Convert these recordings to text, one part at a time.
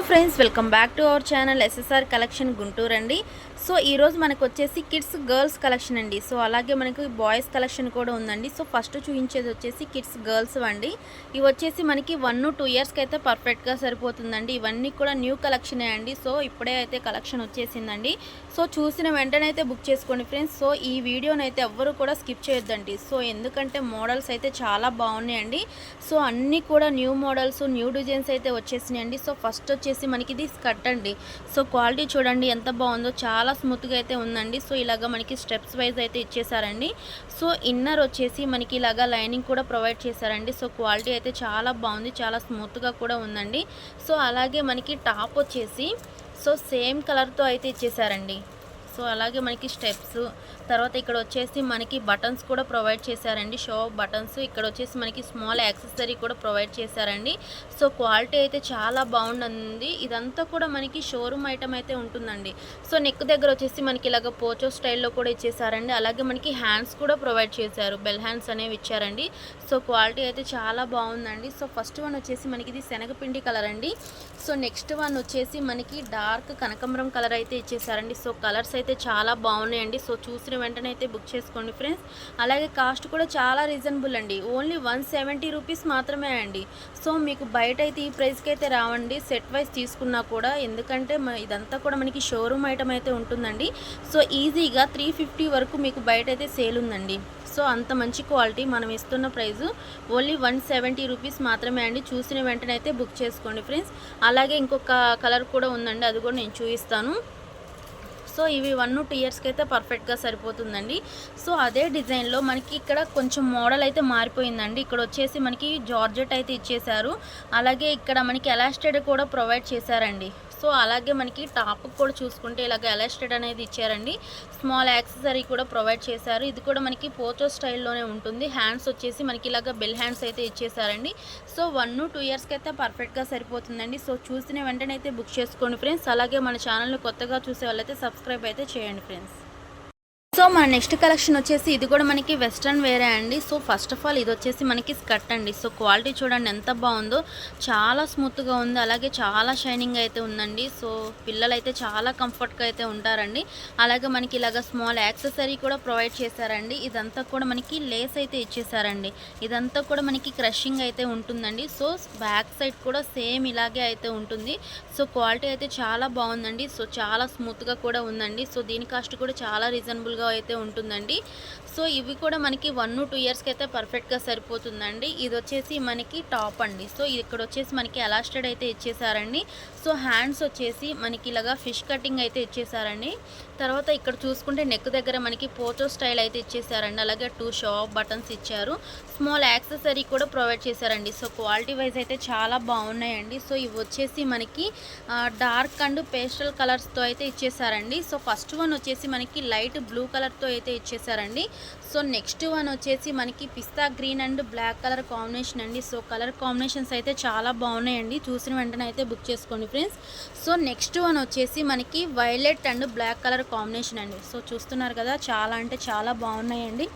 Friends welcome back to our channel SSR collection Guntur అండి. So ఈరోజు మనకు వచ్చేసి కిడ్స్ గర్ల్స్ కలెక్షన్ అండి. సో అలాగే మనకి బాయ్స్ కలెక్షన్ కూడా ఉందండి. సో ఫస్ట్ చూపించేది వచ్చేసి కిడ్స్ గర్ల్స్ అండి. ఇవి వచ్చేసి మనకి 1-2 ఇయర్స్కి అయితే పర్ఫెక్ట్గా సరిపోతుందండి. ఇవన్నీ కూడా న్యూ కలెక్షనే అండి. సో ఇప్పుడే అయితే కలెక్షన్ వచ్చేసిందండి. సో చూసిన వెంటనే అయితే బుక్ చేసుకోండి ఫ్రెండ్స్. సో ఈ వీడియోని అయితే ఎవ్వరు కూడా స్కిప్ చేయొద్దండి. సో ఎందుకంటే మోడల్స్ అయితే చాలా బాగున్నాయండి. సో అన్నీ కూడా న్యూ మోడల్స్, న్యూ డిజైన్స్ అయితే వచ్చేసినాయండి. సో ఫస్ట్ వచ్చేసి మనకి ఇది స్కర్ట్ అండి. సో క్వాలిటీ చూడండి ఎంత బాగుందో, చాలా స్మూత్గా అయితే ఉందండి. సో ఇలాగా మనకి స్టెప్స్ వైజ్ అయితే ఇచ్చేసారండి. సో ఇన్నర్ వచ్చేసి మనకి ఇలాగా లైనింగ్ కూడా ప్రొవైడ్ చేశారండి. సో క్వాలిటీ అయితే చాలా బాగుంది, చాలా స్మూత్గా కూడా ఉందండి. సో అలాగే మనకి టాప్ వచ్చేసి సో సేమ్ కలర్తో అయితే ఇచ్చేసారండి. సో అలాగే మనకి స్టెప్స్, తర్వాత ఇక్కడ వచ్చేసి మనకి బటన్స్ కూడా ప్రొవైడ్ చేశారండి. షో బటన్స్, ఇక్కడ వచ్చేసి మనకి స్మాల్ యాక్సెసరీ కూడా ప్రొవైడ్ చేశారండి. సో క్వాలిటీ అయితే చాలా బాగుంటుంది. ఇదంతా కూడా మనకి షోరూమ్ ఐటమ్ అయితే ఉంటుందండి. సో నెక్ దగ్గర వచ్చేసి మనకి ఇలాగ పోచో స్టైల్లో కూడా ఇచ్చేసారండి. అలాగే మనకి హ్యాండ్స్ కూడా ప్రొవైడ్ చేశారు, బెల్ హ్యాండ్స్ అనేవి ఇచ్చారండి. సో క్వాలిటీ అయితే చాలా బాగుందండి. సో ఫస్ట్ వన్ వచ్చేసి మనకి ఇది శనగపిండి కలర్ అండి. సో నెక్స్ట్ వన్ వచ్చేసి మనకి డార్క్ కనకాంబరం కలర్ అయితే ఇచ్చేసారండి. సో కలర్స్ అయితే చాలా బాగున్నాయండి. సో చూసిన వెంటనే అయితే బుక్ చేసుకోండి ఫ్రెండ్స్. అలాగే కాస్ట్ కూడా చాలా రీజనబుల్ అండి. ఓన్లీ 170 రూపీస్ మాత్రమే అండి. సో మీకు బయట అయితే ఈ ప్రైస్కి అయితే రావండి, సెట్ వైజ్ తీసుకున్నా కూడా. ఎందుకంటే ఇదంతా కూడా మనకి షోరూమ్ ఐటమ్ అయితే ఉంటుందండి. సో ఈజీగా 350 వరకు మీకు బయట అయితే సేల్ ఉందండి. సో అంత మంచి క్వాలిటీ మనం ఇస్తున్న ప్రైజు ఓన్లీ 170 రూపీస్ మాత్రమే అండి. చూసిన వెంటనే అయితే బుక్ చేసుకోండి ఫ్రెండ్స్. అలాగే ఇంకొక కలర్ కూడా ఉందండి, అది కూడా నేను చూపిస్తాను. సో ఇవి 1-2 ఇయర్స్కి అయితే పర్ఫెక్ట్గా సరిపోతుందండి. సో అదే డిజైన్లో మనకి ఇక్కడ కొంచెం మోడల్ అయితే మారిపోయిందండి. ఇక్కడ వచ్చేసి మనకి జార్జెట్ అయితే ఇచ్చేశారు. అలాగే ఇక్కడ మనకి ఎలాస్టెడ్ కూడా ప్రొవైడ్ చేశారండి. సో అలాగే మనకి టాప్ కూడా చూసుకుంటే ఇలాగ ఎలాస్టెడ్ అనేది ఇచ్చారండి. స్మాల్ యాక్సెసరీ కూడా ప్రొవైడ్ చేశారు. ఇది కూడా మనకి పోచో స్టైల్లోనే ఉంటుంది. హ్యాండ్స్ వచ్చేసి మనకి ఇలాగ బెల్ హ్యాండ్స్ అయితే ఇచ్చేసారండి. సో 1-2 ఇయర్స్కి అయితే పర్ఫెక్ట్గా సరిపోతుందండి. సో చూసిన వెంటనే అయితే బుక్ చేసుకోండి ఫ్రెండ్స్. అలాగే మన ఛానల్ని కొత్తగా చూసే వాళ్ళైతే సబ్స్క్రైబ్ అయితే చేయండి ఫ్రెండ్స్. సో మన నెక్స్ట్ కలెక్షన్ వచ్చేసి ఇది కూడా మనకి వెస్ట్రన్ వేరే అండి. సో ఫస్ట్ ఆఫ్ ఆల్ ఇది వచ్చేసి మనకి స్కర్ట్ అండి. సో క్వాలిటీ చూడండి ఎంత బాగుందో, చాలా స్మూత్గా ఉంది. అలాగే చాలా షైనింగ్ అయితే ఉందండి. సో పిల్లలు అయితే చాలా కంఫర్ట్గా అయితే ఉంటారండి. అలాగే మనకి ఇలాగ స్మాల్ యాక్సెసరీ కూడా ప్రొవైడ్ చేశారండి. ఇదంతా కూడా మనకి లేస్ అయితే ఇచ్చేసారండి. ఇదంతా కూడా మనకి క్రషింగ్ అయితే ఉంటుందండి. సో బ్యాక్ సైడ్ కూడా సేమ్ ఇలాగే అయితే ఉంటుంది. సో క్వాలిటీ అయితే చాలా బాగుందండి. సో చాలా స్మూత్గా కూడా ఉందండి. సో దీని కాస్ట్ కూడా చాలా రీజనబుల్గా అయితే ఉంటుందండి. సో ఇవి కూడా మనకి 1-2 ఇయర్స్కి అయితే పర్ఫెక్ట్గా సరిపోతుందండి. ఇది వచ్చేసి మనకి టాప్ అండి. సో ఇక్కడ వచ్చేసి మనకి ఎలాస్టెడ్ అయితే ఇచ్చేసారండి. సో హ్యాండ్స్ వచ్చేసి మనకి ఇలాగా ఫిష్ కటింగ్ అయితే ఇచ్చేసారండి. తర్వాత ఇక్కడ చూసుకుంటే నెక్ దగ్గర మనకి పోచో స్టైల్ అయితే ఇచ్చేసారండి. అలాగే 2 షో బటన్స్ ఇచ్చారు. స్మాల్ యాక్సెసరీ కూడా ప్రొవైడ్ చేశారండి. సో క్వాలిటీ వైజ్ అయితే చాలా బాగున్నాయండి. సో ఇవి వచ్చేసి మనకి డార్క్ అండ్ పేస్టల్ కలర్స్తో అయితే ఇచ్చేసారండి. సో ఫస్ట్ వన్ వచ్చేసి మనకి లైట్ బ్లూ కలర్తో అయితే ఇచ్చేసారండి. సో నెక్స్ట్ వన్ వచ్చేసి మనకి పిస్తా green and black colour combination అండి. సో కలర్ కాంబినేషన్స్ అయితే చాలా బాగున్నాయండి. చూసిన వెంటనే అయితే బుక్ చేసుకోండి ఫ్రెండ్స్. సో నెక్స్ట్ వన్ వచ్చేసి మనకి violet and black colour combination అండి. సో చూస్తున్నారు కదా, చాలా అంటే చాలా బాగున్నాయండి.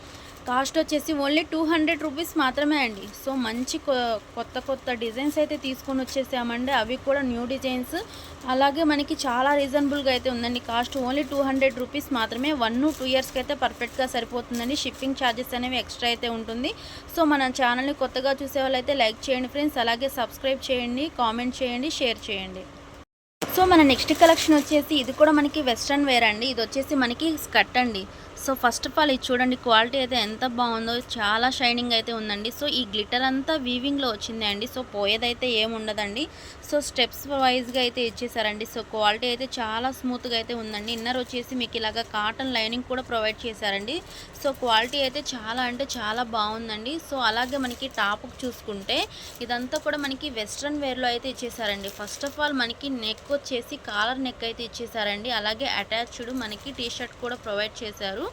కాస్ట్ వచ్చేసి ఓన్లీ 200 రూపీస్ మాత్రమే అండి. సో మంచి కొత్త డిజైన్స్ అయితే తీసుకొని వచ్చేసామండి. అవి కూడా న్యూ డిజైన్స్. అలాగే మనకి చాలా రీజనబుల్గా అయితే ఉందండి. కాస్ట్ ఓన్లీ 200 రూపీస్ మాత్రమే. 1-2 ఇయర్స్కి అయితే పర్ఫెక్ట్గా సరిపోతుందండి. షిప్పింగ్ ఛార్జెస్ అనేవి ఎక్స్ట్రా అయితే ఉంటుంది. సో మన ఛానల్ని కొత్తగా చూసే వాళ్ళైతే లైక్ చేయండి ఫ్రెండ్స్. అలాగే సబ్స్క్రైబ్ చేయండి, కామెంట్ చేయండి, షేర్ చేయండి. సో మన నెక్స్ట్ కలెక్షన్ వచ్చేసి ఇది కూడా మనకి వెస్ట్రన్ వేర్ అండి. ఇది వచ్చేసి మనకి స్కర్ట్ అండి. సో ఫస్ట్ ఆఫ్ ఆల్ ఇది చూడండి, క్వాలిటీ అయితే ఎంత బాగుందో, చాలా షైనింగ్ అయితే ఉందండి. సో ఈ గ్లిటర్ అంతా వీవింగ్లో వచ్చింది అండి. సో పోయేదైతే ఏముండదండి. సో స్టెప్స్ వైజ్గా అయితే ఇచ్చేసారండి. సో క్వాలిటీ అయితే చాలా స్మూత్గా అయితే ఉందండి. ఇన్నర్ వచ్చేసి మీకు ఇలాగా కాటన్ లైనింగ్ కూడా ప్రొవైడ్ చేశారండి. సో క్వాలిటీ అయితే చాలా అంటే చాలా బాగుందండి. సో అలాగే మనకి టాప్కి చూసుకుంటే ఇదంతా కూడా మనకి వెస్ట్రన్ వేర్లో అయితే ఇచ్చేసారండి. ఫస్ట్ ఆఫ్ ఆల్ మనకి నెక్ వచ్చేసి కాలర్ నెక్ అయితే ఇచ్చేసారండి. అలాగే అటాచ్డ్ మనకి టీ షర్ట్ కూడా ప్రొవైడ్ చేశారు.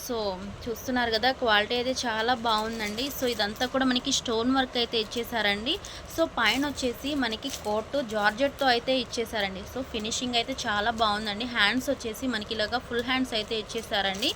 సో చూస్తున్నారు కదా, క్వాలిటీ అయితే చాలా బాగుందండి. సో ఇదంతా కూడా మనకి స్టోన్ వర్క్ అయితే ఇచ్చేసారండి. సో పైన వచ్చేసి మనకి కోట్ జార్జెట్తో అయితే ఇచ్చేసారండి. సో ఫినిషింగ్ అయితే చాలా బాగుందండి. హ్యాండ్స్ వచ్చేసి మనకి ఇలాగా ఫుల్ హ్యాండ్స్ అయితే ఇచ్చేసారండి.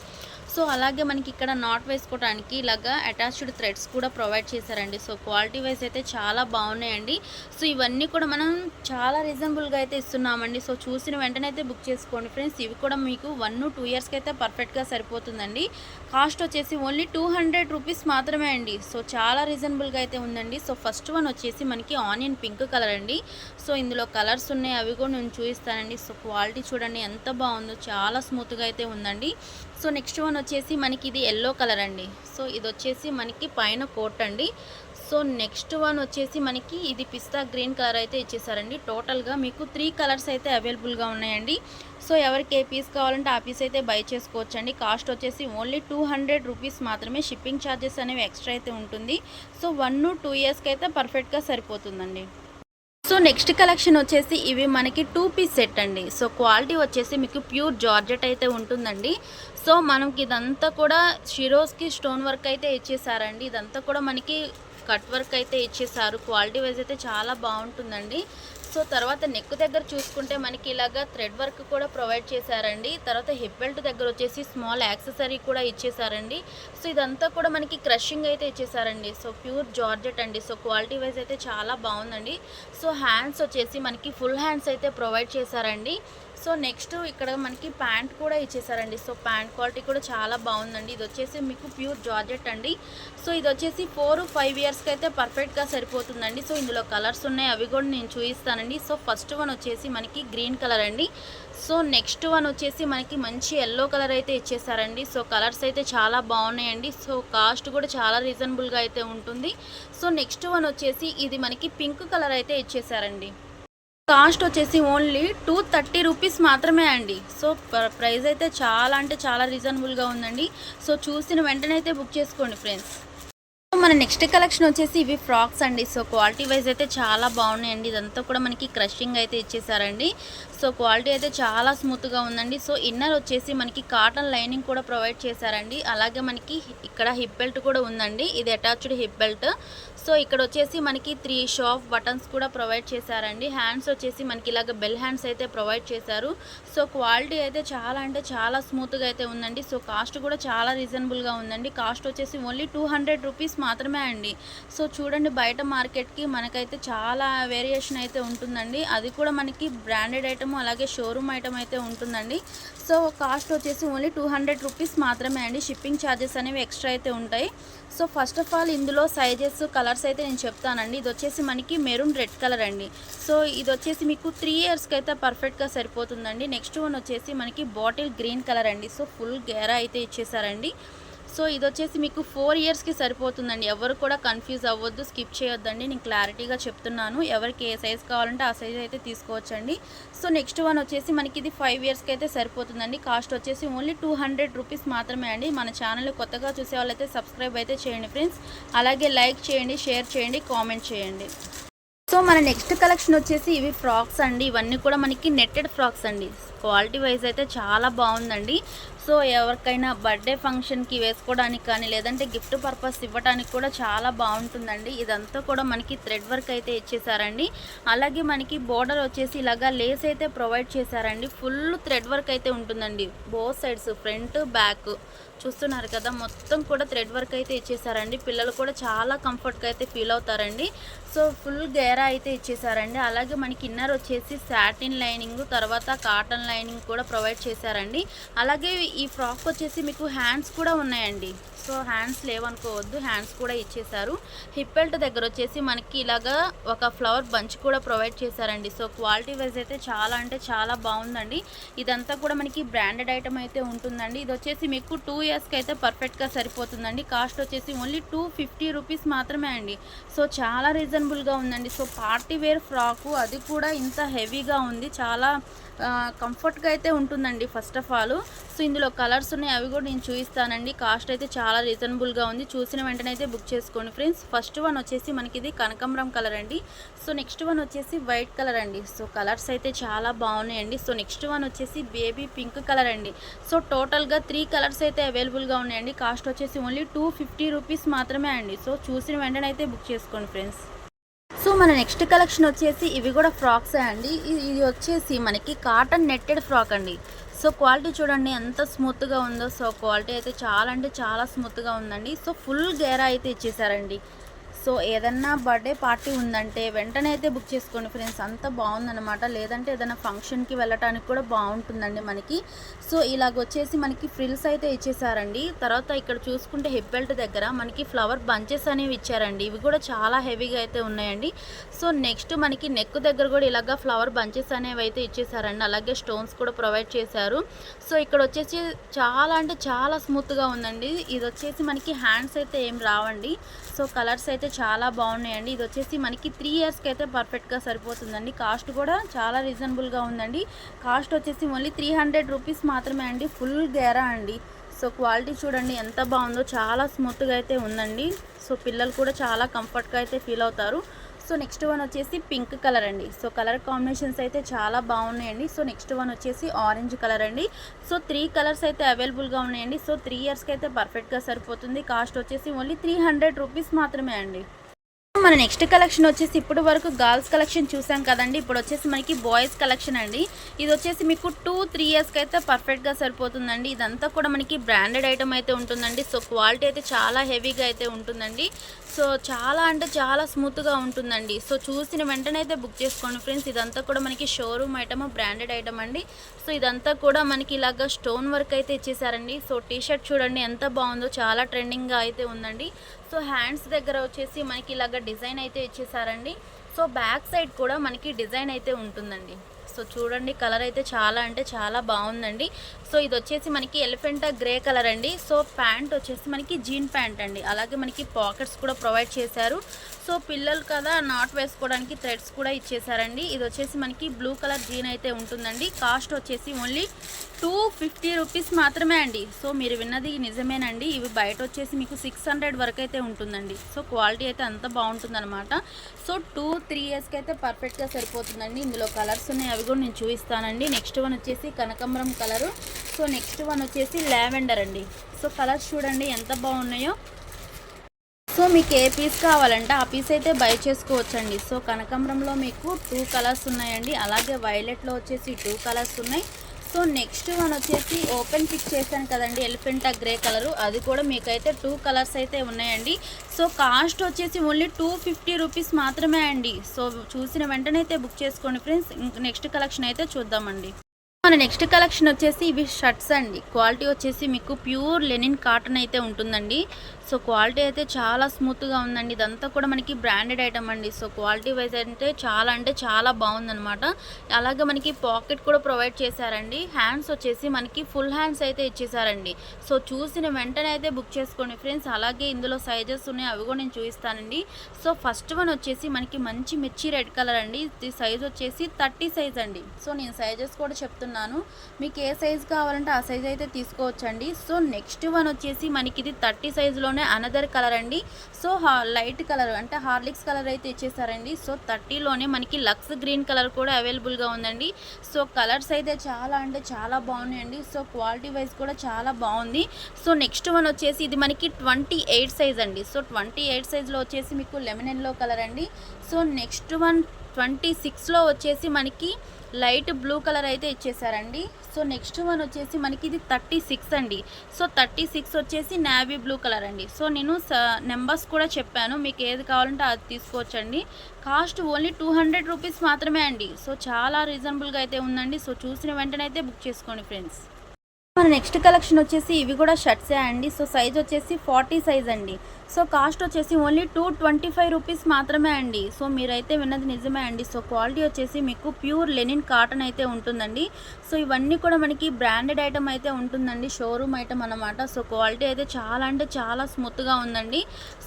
సో అలాగే మనకి ఇక్కడ నాట్ వేసుకోవడానికి ఇలాగా అటాచ్డ్ థ్రెడ్స్ కూడా ప్రొవైడ్ చేశారండి. సో క్వాలిటీ వైజ్ అయితే చాలా బాగున్నాయండి. సో ఇవన్నీ కూడా మనం చాలా రీజనబుల్గా అయితే ఇస్తున్నామండి. సో చూసిన వెంటనే అయితే బుక్ చేసుకోండి ఫ్రెండ్స్. ఇవి కూడా మీకు 1-2 ఇయర్స్కి అయితే పర్ఫెక్ట్గా సరిపోతుందండి. కాస్ట్ వచ్చేసి ఓన్లీ 200 రూపీస్ మాత్రమే అండి. సో చాలా రీజనబుల్గా అయితే ఉందండి. సో ఫస్ట్ వన్ వచ్చేసి మనకి ఆనియన్ పింక్ కలర్ అండి. సో ఇందులో కలర్స్ ఉన్నాయి, అవి కూడా నేను చూపిస్తానండి. సో క్వాలిటీ చూడండి ఎంత బాగుందో, చాలా స్మూత్గా అయితే ఉందండి. సో నెక్స్ట్ వన్ వచ్చేసి మనకి ఇది ఎల్లో కలర్ అండి. సో ఇది వచ్చేసి మనకి పైన కోట్ అండి. సో నెక్స్ట్ వన్ వచ్చేసి మనకి ఇది పిస్తా గ్రీన్ కలర్ అయితే ఇచ్చేసారండి. టోటల్గా మీకు 3 కలర్స్ అయితే అవైలబుల్గా ఉన్నాయండి. సో ఎవరికి ఏ పీస్ కావాలంటే ఆ పీస్ అయితే బై చేసుకోవచ్చండి. కాస్ట్ వచ్చేసి ఓన్లీ 200 రూపీస్ మాత్రమే. షిప్పింగ్ ఛార్జెస్ అనేవి ఎక్స్ట్రా అయితే ఉంటుంది. సో 1-2 ఇయర్స్కి అయితే పర్ఫెక్ట్గా సరిపోతుందండి. సో నెక్స్ట్ కలెక్షన్ వచ్చేసి ఇవి మనకి 2 పీస్ సెట్ అండి. సో క్వాలిటీ వచ్చేసి మీకు ప్యూర్ జార్జెట్ అయితే ఉంటుందండి. సో మనకి ఇదంతా కూడా షిరోస్కి స్టోన్ వర్క్ అయితే ఇచ్చేసారండి. ఇదంతా కూడా మనకి కట్ వర్క్ అయితే ఇచ్చేసారు. క్వాలిటీ వైజ్ అయితే చాలా బాగుంటుందండి. సో తర్వాత నెక్ దగ్గర చూసుకుంటే మనకి ఇలాగా థ్రెడ్ వర్క్ కూడా ప్రొవైడ్ చేశారండి. తర్వాత హిప్ బెల్ట్ దగ్గర వచ్చేసి స్మాల్ యాక్సెసరీ కూడా ఇచ్చేసారండి. సో ఇదంతా కూడా మనకి క్రషింగ్ అయితే ఇచ్చేసారండి. సో ప్యూర్ జార్జెట్ అండి. సో క్వాలిటీ వైజ్ అయితే చాలా బాగుందండి. సో హ్యాండ్స్ వచ్చేసి మనకి ఫుల్ హ్యాండ్స్ అయితే ప్రొవైడ్ చేశారండి. సో నెక్స్ట్ ఇక్కడ మనకి ప్యాంట్ కూడా ఇచ్చేసారండి. సో ప్యాంట్ క్వాలిటీ కూడా చాలా బాగుందండి. ఇది వచ్చేసి మీకు ప్యూర్ జార్జెట్ అండి. సో ఇది వచ్చేసి 4-5 ఇయర్స్కి అయితే పర్ఫెక్ట్గా సరిపోతుందండి. సో ఇందులో కలర్స్ ఉన్నాయి, అవి కూడా నేను చూపిస్తానండి. సో ఫస్ట్ వన్ వచ్చేసి మనకి గ్రీన్ కలర్ అండి. సో నెక్స్ట్ వన్ వచ్చేసి మనకి మంచి ఎల్లో కలర్ అయితే ఇచ్చేసారండి. సో కలర్స్ అయితే చాలా బాగున్నాయండి. సో కాస్ట్ కూడా చాలా రీజనబుల్గా అయితే ఉంటుంది. సో నెక్స్ట్ వన్ వచ్చేసి ఇది మనకి పింక్ కలర్ అయితే ఇచ్చేసారండి. కాస్ట్ వచ్చేసి ఓన్లీ 230 రూపీస్ మాత్రమే అండి. సో ప్రైస్ అయితే చాలా అంటే చాలా రీజనబుల్గా ఉందండి. సో చూసిన వెంటనే అయితే బుక్ చేసుకోండి ఫ్రెండ్స్. మన నెక్స్ట్ కలెక్షన్ వచ్చేసి ఇవి ఫ్రాక్స్ అండి. సో క్వాలిటీ వైజ్ అయితే చాలా బాగున్నాయండి. ఇదంతా కూడా మనకి క్రషింగ్ అయితే ఇచ్చేసారండి. సో క్వాలిటీ అయితే చాలా స్మూత్గా ఉందండి. సో ఇన్నర్ వచ్చేసి మనకి కాటన్ లైనింగ్ కూడా ప్రొవైడ్ చేశారండి. అలాగే మనకి ఇక్కడ హిప్ బెల్ట్ కూడా ఉందండి. ఇది అటాచ్డ్ హిప్ బెల్ట్. సో ఇక్కడ వచ్చేసి మనకి 3 షాఫ్ బటన్స్ కూడా ప్రొవైడ్ చేశారండి. హ్యాండ్స్ వచ్చేసి మనకి ఇలాగ బెల్ హ్యాండ్స్ అయితే ప్రొవైడ్ చేశారు. సో క్వాలిటీ అయితే చాలా అంటే చాలా స్మూత్గా అయితే ఉందండి. సో కాస్ట్ కూడా చాలా రీజనబుల్గా ఉందండి. కాస్ట్ వచ్చేసి ఓన్లీ 200 రూపీస్ మాత్రమే అండి. సో చూడండి, బయట మార్కెట్కి మనకైతే చాలా వేరియేషన్ అయితే ఉంటుందండి. అది కూడా మనకి బ్రాండెడ్ ఐటమ్ అలాగే షోరూమ్ ఐటమ్ అయితే ఉంటుందండి. సో కాస్ట్ వచ్చేసి ఓన్లీ 200 రూపీస్ మాత్రమే అండి. షిప్పింగ్ ఛార్జెస్ అనేవి ఎక్స్ట్రా అయితే ఉంటాయి. సో ఫస్ట్ ఆఫ్ ఆల్ ఇందులో సైజెస్ కలర్స్ అయితే నేను చెప్తానండి. ఇది వచ్చేసి మనకి మెరూన్ రెడ్ కలర్ అండి. సో ఇది వచ్చేసి మీకు 3 ఇయర్స్కి అయితే పర్ఫెక్ట్గా సరిపోతుందండి. నెక్స్ట్ వన్ వచ్చేసి మనకి బాటిల్ గ్రీన్ కలర్ అండి. సో ఫుల్ గేరా అయితే ఇచ్చేసారండి. సో ఇది వచ్చేసి మీకు 4 ఇయర్స్కి సరిపోతుందండి. ఎవరు కూడా కన్ఫ్యూజ్ అవ్వద్దు, స్కిప్ చేయొద్దండి. నేను క్లారిటీగా చెప్తున్నాను. ఎవరికి ఏ సైజ్ కావాలంటే ఆ సైజ్ అయితే తీసుకోవచ్చండి. సో నెక్స్ట్ వన్ వచ్చేసి మనకి ఇది 5 ఇయర్స్కి అయితే సరిపోతుందండి. కాస్ట్ వచ్చేసి ఓన్లీ 200 రూపీస్ మాత్రమే అండి. మన ఛానల్ కొత్తగా చూసే వాళ్ళైతే సబ్స్క్రైబ్ అయితే చేయండి ఫ్రెండ్స్. అలాగే లైక్ చేయండి, షేర్ చేయండి, కామెంట్ చేయండి. సో మన నెక్స్ట్ కలెక్షన్ వచ్చేసి ఇవి ఫ్రాక్స్ అండి. ఇవన్నీ కూడా మనకి నెట్టెడ్ ఫ్రాక్స్ అండి. క్వాలిటీ వైజ్ అయితే చాలా బాగుందండి. సో ఎవరికైనా బర్త్డే ఫంక్షన్కి వేసుకోవడానికి కానీ లేదంటే గిఫ్ట్ పర్పస్ ఇవ్వడానికి కూడా చాలా బాగుంటుందండి. ఇదంతా కూడా మనకి థ్రెడ్ వర్క్ అయితే ఇచ్చేసారండి. అలాగే మనకి బోర్డర్ వచ్చేసి ఇలాగా లేస్ అయితే ప్రొవైడ్ చేశారండి. ఫుల్ థ్రెడ్ వర్క్ అయితే ఉంటుందండి. బోత్ సైడ్స్, ఫ్రంట్ బ్యాక్ చూస్తున్నారు కదా, మొత్తం కూడా థ్రెడ్ వర్క్ అయితే ఇచ్చేసారండి. పిల్లలు కూడా చాలా కంఫర్ట్గా అయితే ఫీల్ అవుతారండి. సో ఫుల్ గేరా అయితే ఇచ్చేసారండి. అలాగే మనకి ఇన్నర్ వచ్చేసి సాటిన్ లైనింగ్, తర్వాత కాటన్ లైనింగ్ కూడా ప్రొవైడ్ చేశారండి. అలాగే ఈ ఫ్రాక్ వచ్చేసి మీకు హ్యాండ్స్ కూడా ఉన్నాయండి. సో హ్యాండ్స్ లేవనుకోవద్దు, హ్యాండ్స్ కూడా ఇచ్చేసారు. హిప్ బెల్ట్ దగ్గర వచ్చేసి మనకి ఇలాగా ఒక ఫ్లవర్ బంచ్ కూడా ప్రొవైడ్ చేశారండి. సో క్వాలిటీ వైజ్ అయితే చాలా అంటే చాలా బాగుందండి. ఇదంతా కూడా మనకి బ్రాండెడ్ ఐటమ్ అయితే ఉంటుందండి. ఇది వచ్చేసి మీకు 2 ఇయర్స్కి అయితే పర్ఫెక్ట్గా సరిపోతుందండి. కాస్ట్ వచ్చేసి ఓన్లీ 250 రూపీస్ మాత్రమే అండి. సో చాలా రీజనబుల్గా ఉందండి. సో పార్టీ వేర్ ఫ్రాకు, అది కూడా ఇంత హెవీగా ఉంది, చాలా కంఫర్ట్గా అయితే ఉంటుందండి ఫస్ట్ ఆఫ్ ఆల్. సో ఇందులో కలర్స్ ఉన్నాయి, అవి కూడా నేను చూపిస్తానండి. కాస్ట్ అయితే చాలా రీజనబుల్గా ఉంది. చూసిన వెంటనే అయితే బుక్ చేసుకోండి ఫ్రెండ్స్. ఫస్ట్ వన్ వచ్చేసి మనకి ఇది కనకాంబరం కలర్ అండి. సో నెక్స్ట్ వన్ వచ్చేసి వైట్ కలర్ అండి. సో కలర్స్ అయితే చాలా బాగున్నాయండి. సో నెక్స్ట్ వన్ వచ్చేసి బేబీ పింక్ కలర్ అండి. సో టోటల్గా 3 కలర్స్ అయితే అవైలబుల్గా ఉన్నాయండి. కాస్ట్ వచ్చేసి ఓన్లీ 250 రూపీస్ మాత్రమే అండి. సో చూసిన వెంటనే అయితే బుక్ చేసుకోండి ఫ్రెండ్స్. సో మన నెక్స్ట్ కలెక్షన్ వచ్చేసి ఇవి కూడా ఫ్రాక్సే అండి. ఇది వచ్చేసి మనకి కాటన్ నెట్టెడ్ ఫ్రాక్ అండి. సో క్వాలిటీ చూడండి ఎంత స్మూత్గా ఉందో. సో క్వాలిటీ అయితే చాలా అంటే చాలా స్మూత్గా ఉందండి. సో ఫుల్ గేరా అయితే ఇచ్చేసారండి. సో ఏదన్నా బర్త్డే పార్టీ ఉందంటే వెంటనే అయితే బుక్ చేసుకోండి ఫ్రెండ్స్, అంత బాగుందన్నమాట. లేదంటే ఏదైనా ఫంక్షన్కి వెళ్ళటానికి కూడా బాగుంటుందండి మనకి. సో ఇలాగొచ్చేసి మనకి ఫ్రిల్స్ అయితే ఇచ్చేసారండి. తర్వాత ఇక్కడ చూసుకుంటే హిప్ బెల్ట్ దగ్గర మనకి ఫ్లవర్ బంచెస్ అనేవి ఇచ్చారండి. ఇవి కూడా చాలా హెవీగా అయితే ఉన్నాయండి. సో నెక్స్ట్ మనకి నెక్ దగ్గర కూడా ఇలాగ ఫ్లవర్ బంచెస్ అనేవి అయితే ఇచ్చేసారండి. అలాగే స్టోన్స్ కూడా ప్రొవైడ్ చేశారు. సో ఇక్కడ వచ్చేసి చాలా అంటే చాలా స్మూత్గా ఉందండి. ఇది వచ్చేసి మనకి హ్యాండ్స్ అయితే ఏం రావండి. సో కలర్స్ అయితే చాలా బాగున్నాయండి. ఇది వచ్చేసి మనకి 3 ఇయర్స్కి అయితే పర్ఫెక్ట్గా సరిపోతుందండి. కాస్ట్ కూడా చాలా రీజనబుల్గా ఉందండి. కాస్ట్ వచ్చేసి ఓన్లీ 300 రూపీస్ మాత్రమే అండి. ఫుల్ గేరా అండి. సో క్వాలిటీ చూడండి ఎంత బాగుందో, చాలా స్మూత్గా అయితే ఉందండి. సో పిల్లలు కూడా చాలా కంఫర్ట్గా అయితే ఫీల్ అవుతారు. సో నెక్స్ట్ వన్ వచ్చేసి పింక్ కలర్ అండి. సో కలర్ కాంబినేషన్స్ అయితే చాలా బాగున్నాయండి. సో నెక్స్ట్ వన్ వచ్చేసి ఆరెంజ్ కలర్ అండి. సో 3 కలర్స్ అయితే అవైలబుల్గా ఉన్నాయండి. సో 3 ఇయర్స్కి అయితే పర్ఫెక్ట్గా సరిపోతుంది. కాస్ట్ వచ్చేసి ఓన్లీ 300 రూపీస్ మాత్రమే అండి. మన నెక్స్ట్ కలెక్షన్ వచ్చేసి ఇప్పుడు వరకు గర్ల్స్ కలెక్షన్ చూసాం కదండి. ఇప్పుడు వచ్చేసి మనకి బాయ్స్ కలెక్షన్ అండి. ఇది వచ్చేసి మీకు 2-3 ఇయర్స్కి అయితే పర్ఫెక్ట్గా సరిపోతుందండి. ఇదంతా కూడా మనకి బ్రాండెడ్ ఐటమ్ అయితే ఉంటుందండి. సో క్వాలిటీ అయితే చాలా హెవీగా అయితే ఉంటుందండి. సో చాలా అంటే చాలా స్మూత్గా ఉంటుందండి. సో చూసిన వెంటనే అయితే బుక్ చేసుకోండి ఫ్రెండ్స్. ఇదంతా కూడా మనకి షోరూమ్ ఐటమ్, బ్రాండెడ్ ఐటమ్ అండి. సో ఇదంతా కూడా మనకి ఇలాగ స్టోన్ వర్క్ అయితే ఇచ్చేసారండి. సో టీషర్ట్ చూడండి ఎంత బాగుందో, చాలా ట్రెండింగ్గా అయితే ఉందండి. సో హ్యాండ్స్ దగ్గర వచ్చేసి మనకి ఇలాగ డిజైన్ అయితే ఇచ్చేసారండి. సో బ్యాక్ సైడ్ కూడా మనకి డిజైన్ అయితే ఉంటుందండి. సో చూడండి కలర్ అయితే చాలా అంటే చాలా బాగుందండి. సో ఇది వచ్చేసి మనకి ఎలిఫెంటా గ్రే కలర్ అండి. సో ప్యాంట్ వచ్చేసి మనకి జీన్ ప్యాంట్ అండి. అలాగే మనకి పాకెట్స్ కూడా ప్రొవైడ్ చేశారు. సో పిల్లలు కదా నాట్ వేసుకోవడానికి థ్రెడ్స్ కూడా ఇచ్చేసారండి. ఇది వచ్చేసి మనకి బ్లూ కలర్ జీన్ అయితే ఉంటుందండి. కాస్ట్ వచ్చేసి ఓన్లీ 250 రూపీస్ మాత్రమే అండి. సో మీరు విన్నది నిజమేనండి. ఇవి బయట వచ్చేసి మీకు 600 వరకు అయితే ఉంటుందండి. సో క్వాలిటీ అయితే అంత బాగుంటుందన్నమాట. సో 2-3 ఇయర్స్కి అయితే పర్ఫెక్ట్గా సరిపోతుందండి. ఇందులో కలర్స్ ఉన్నాయి, అవి కూడా నేను చూపిస్తానండి. నెక్స్ట్ వన్ వచ్చేసి కనకాంబరం కలరు. సో నెక్స్ట్ వన్ వచ్చేసి లావెండర్ అండి. సో కలర్స్ చూడండి ఎంత బాగున్నాయో. సో మీకు ఏ పీస్ కావాలంటే ఆ పీస్ అయితే బై చేసుకోవచ్చండి. సో కనకాంబరంలో మీకు 2 కలర్స్ ఉన్నాయండి. అలాగే వైలెట్లో వచ్చేసి 2 కలర్స్ ఉన్నాయి. సో నెక్స్ట్ వన్ వచ్చేసి ఓపెన్ పిక్ చేశాను కదండి, ఎలిఫెంటా గ్రే కలరు, అది కూడా మీకైతే 2 కలర్స్ అయితే ఉన్నాయండి. సో కాస్ట్ వచ్చేసి ఓన్లీ 250 రూపీస్ మాత్రమే అండి. సో చూసిన వెంటనే అయితే బుక్ చేసుకోండి ఫ్రెండ్స్. నెక్స్ట్ కలెక్షన్ అయితే చూద్దామండి. మన నెక్స్ట్ కలెక్షన్ వచ్చేసి ఇవి షర్ట్స్ అండి. క్వాలిటీ వచ్చేసి మీకు ప్యూర్ లెనిన్ కాటన్ అయితే ఉంటుందండి. సో క్వాలిటీ అయితే చాలా స్మూత్గా ఉందండి. ఇదంతా కూడా మనకి బ్రాండెడ్ ఐటమ్ అండి. సో క్వాలిటీ వైజ్ అంటే చాలా బాగుందనమాట. అలాగే మనకి పాకెట్ కూడా ప్రొవైడ్ చేశారండి. హ్యాండ్స్ వచ్చేసి మనకి ఫుల్ హ్యాండ్స్ అయితే ఇచ్చేసారండి. సో చూసిన వెంటనే అయితే బుక్ చేసుకోండి ఫ్రెండ్స్. అలాగే ఇందులో సైజెస్ ఉన్నాయి, అవి కూడా నేను చూపిస్తానండి. సో ఫస్ట్ వన్ వచ్చేసి మనకి మంచి మిర్చి రెడ్ కలర్ అండి. ఇది సైజ్ వచ్చేసి 30 సైజ్ అండి. సో నేను సైజెస్ కూడా చెప్తున్నాను, మీకు ఏ సైజ్ కావాలంటే ఆ సైజ్ అయితే తీసుకోవచ్చండి. సో నెక్స్ట్ వన్ వచ్చేసి మనకి ఇది 30 సైజులోనే అనదర్ కలర్ అండి. సో లైట్ కలర్ అంటే హార్లిక్స్ కలర్ అయితే ఇచ్చేసారండి. సో 30లోనే మనకి లక్స్ గ్రీన్ కలర్ కూడా అవైలబుల్గా ఉందండి. సో కలర్స్ అయితే చాలా అంటే చాలా బాగున్నాయండి. సో క్వాలిటీ వైజ్ కూడా చాలా బాగుంది. సో నెక్స్ట్ వన్ వచ్చేసి ఇది మనకి 28 సైజ్ అండి. సో 28 సైజ్లో వచ్చేసి మీకు లెమన్ ఎల్లో కలర్ అండి. సో నెక్స్ట్ వన్ 26లో వచ్చేసి మనకి లైట్ బ్లూ కలర్ అయితే ఇచ్చేసారండి. సో నెక్స్ట్ వన్ వచ్చేసి మనకి ఇది 36 అండి. సో 36 వచ్చేసి నావీ బ్లూ కలర్ అండి. సో నేను నెంబర్స్ కూడా చెప్పాను, మీకు ఏది కావాలంటే అది తీసుకోవచ్చండి. కాస్ట్ ఓన్లీ 200 రూపీస్ మాత్రమే అండి. సో చాలా రీజనబుల్గా అయితే ఉందండి. సో చూసిన వెంటనే అయితే బుక్ చేసుకోండి ఫ్రెండ్స్. మన నెక్స్ట్ కలెక్షన్ వచ్చేసి ఇవి కూడా షర్ట్సే అండి. సో సైజ్ వచ్చేసి 40 సైజ్ అండి. సో కాస్ట్ వచ్చేసి ఓన్లీ 225 రూపీస్ మాత్రమే అండి. సో మీరైతే విన్నది నిజమే అండి. సో క్వాలిటీ వచ్చేసి మీకు ప్యూర్ లెనిన్ కాటన్ అయితే ఉంటుందండి. సో ఇవన్నీ కూడా మనకి బ్రాండెడ్ ఐటమ్ అయితే ఉంటుందండి, షోరూమ్ ఐటమ్ అన్నమాట. సో క్వాలిటీ అయితే చాలా అంటే చాలా స్మూత్గా ఉందండి.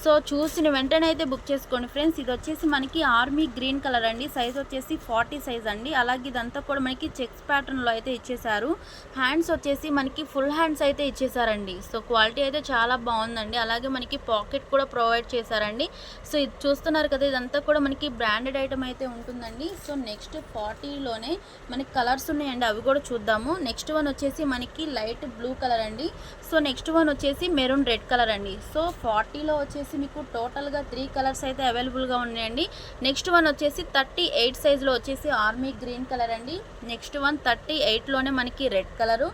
సో చూసిన వెంటనే అయితే బుక్ చేసుకోండి ఫ్రెండ్స్. ఇది వచ్చేసి మనకి ఆర్మీ గ్రీన్ కలర్ అండి. సైజ్ వచ్చేసి 40 సైజ్ అండి. అలాగే ఇదంతా కూడా మనకి చెక్స్ ప్యాటర్న్లో అయితే ఇచ్చేసారు. హ్యాండ్స్ వచ్చేసి మనకి ఫుల్ హ్యాండ్స్ అయితే ఇచ్చేసారండి. సో క్వాలిటీ అయితే చాలా బాగుందండి. అలాగే మనకి పాకెట్ కూడా ప్రొవైడ్ చేశారండి. సో ఇది చూస్తున్నారు కదా, ఇదంతా కూడా మనకి బ్రాండెడ్ ఐటమ్ అయితే ఉంటుందండి. సో నెక్స్ట్ 40లోనే మనకి కలర్స్ ఉన్నాయండి, అవి కూడా చూద్దాము. నెక్స్ట్ వన్ వచ్చేసి మనకి లైట్ బ్లూ కలర్ అండి. సో నెక్స్ట్ వన్ వచ్చేసి మెరూన్ రెడ్ కలర్ అండి. సో 40లో వచ్చేసి మీకు టోటల్గా 3 కలర్స్ అయితే అవైలబుల్గా ఉన్నాయండి. నెక్స్ట్ వన్ వచ్చేసి 38 సైజులో వచ్చేసి ఆర్మీ గ్రీన్ కలర్ అండి. నెక్స్ట్ వన్ 38లోనే మనకి red colour.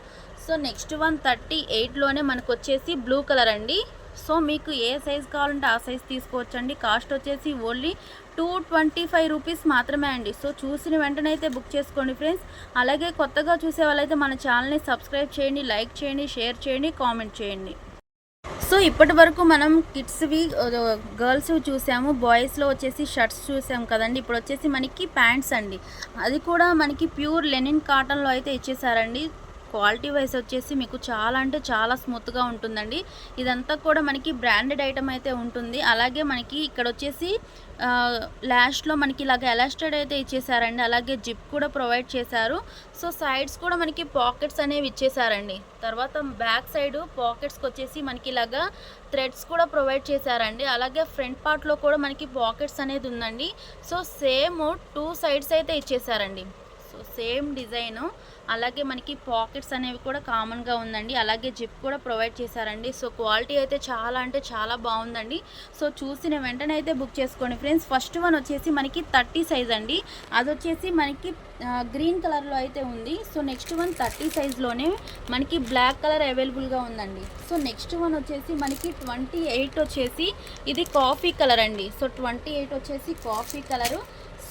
So next one 38లోనే మనకు వచ్చేసి బ్లూ కలర్ అండి. సో మీకు ఏ సైజ్ కావాలంటే ఆ సైజ్ తీసుకోవచ్చండి. కాస్ట్ వచ్చేసి ఓన్లీ 225 రూపీస్ మాత్రమే అండి. సో చూసిన వెంటనే అయితే బుక్ చేసుకోండి ఫ్రెండ్స్. అలాగే కొత్తగా చూసే వాళ్ళైతే మన ఛానల్ని సబ్స్క్రైబ్ చేయండి, లైక్ చేయండి, షేర్ చేయండి, కామెంట్ చేయండి. సో ఇప్పటి వరకు మనం కిడ్స్వి గర్ల్స్ చూసాము, బాయ్స్లో వచ్చేసి షర్ట్స్ చూసాము కదండి. ఇప్పుడు వచ్చేసి మనకి ప్యాంట్స్ అండి. అది కూడా మనకి ప్యూర్ లెనిన్ కాటన్లో అయితే ఇచ్చేసారండి. క్వాలిటీ వైజ్ వచ్చేసి మీకు చాలా అంటే చాలా స్మూత్గా ఉంటుందండి. ఇదంతా కూడా మనకి బ్రాండెడ్ ఐటమ్ అయితే ఉంటుంది. అలాగే మనకి ఇక్కడ వచ్చేసి లాస్ట్లో మనకి ఇలాగ ఎలాస్టెడ్ అయితే ఇచ్చేసారండి. అలాగే జిప్ కూడా ప్రొవైడ్ చేశారు. సో సైడ్స్ కూడా మనకి పాకెట్స్ అనేవి ఇచ్చేసారండి. తర్వాత బ్యాక్ సైడ్ పాకెట్స్కి వచ్చేసి మనకి ఇలాగా థ్రెడ్స్ కూడా ప్రొవైడ్ చేశారండి. అలాగే ఫ్రంట్ పార్ట్లో కూడా మనకి పాకెట్స్ అనేది ఉందండి. సో సేమ్ 2 సైడ్స్ అయితే ఇచ్చేసారండి. సో సేమ్ డిజైను, అలాగే మనకి పాకెట్స్ అనేవి కూడా కామన్గా ఉందండి. అలాగే జిప్ కూడా ప్రొవైడ్ చేశారండి. సో క్వాలిటీ అయితే చాలా అంటే చాలా బాగుందండి. సో చూసిన వెంటనే అయితే బుక్ చేసుకోండి ఫ్రెండ్స్. ఫస్ట్ వన్ వచ్చేసి మనకి 30 సైజ్ అండి. అది వచ్చేసి మనకి గ్రీన్ కలర్లో అయితే ఉంది. సో నెక్స్ట్ వన్ 30 సైజ్లోనే మనకి బ్లాక్ కలర్ అవైలబుల్గా ఉందండి. సో నెక్స్ట్ వన్ వచ్చేసి మనకి 28 వచ్చేసి ఇది కాఫీ కలర్ అండి. సో 28 వచ్చేసి coffee colour.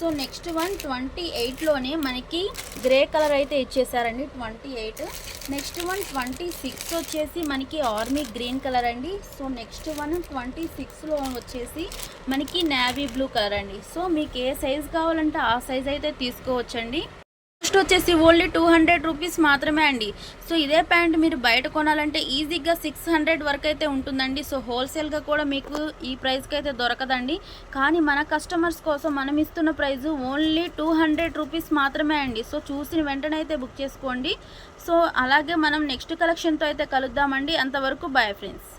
So next one 28లోనే మనకి గ్రే కలర్ అయితే ఇచ్చేసారండి 28. నెక్స్ట్ వన్ 26 వచ్చేసి మనకి ఆర్మీ గ్రీన్ కలర్ అండి. సో నెక్స్ట్ వన్ 26లో వచ్చేసి మనకి నేవీ బ్లూ కలర్ అండి. సో మీకు ఏ సైజ్ కావాలంటే ఆ సైజ్ అయితే తీసుకోవచ్చండి. కాస్ట్ వచ్చేసి ఓన్లీ 200 రూపీస్ మాత్రమే అండి. సో ఇదే ప్యాంట్ మీరు బయట కొనాలంటే ఈజీగా 600 వరకు అయితే ఉంటుందండి. సో హోల్సేల్గా కూడా మీకు ఈ ప్రైస్కి అయితే దొరకదండి. కానీ మన కస్టమర్స్ కోసం మనం ఇస్తున్న ప్రైస్ ఓన్లీ 200 రూపీస్ మాత్రమే అండి. సో చూసిన వెంటనే అయితే బుక్ చేసుకోండి. సో అలాగే మనం నెక్స్ట్ కలెక్షన్తో అయితే కలుద్దామండి. అంతవరకు బాయ్ ఫ్రెండ్స్.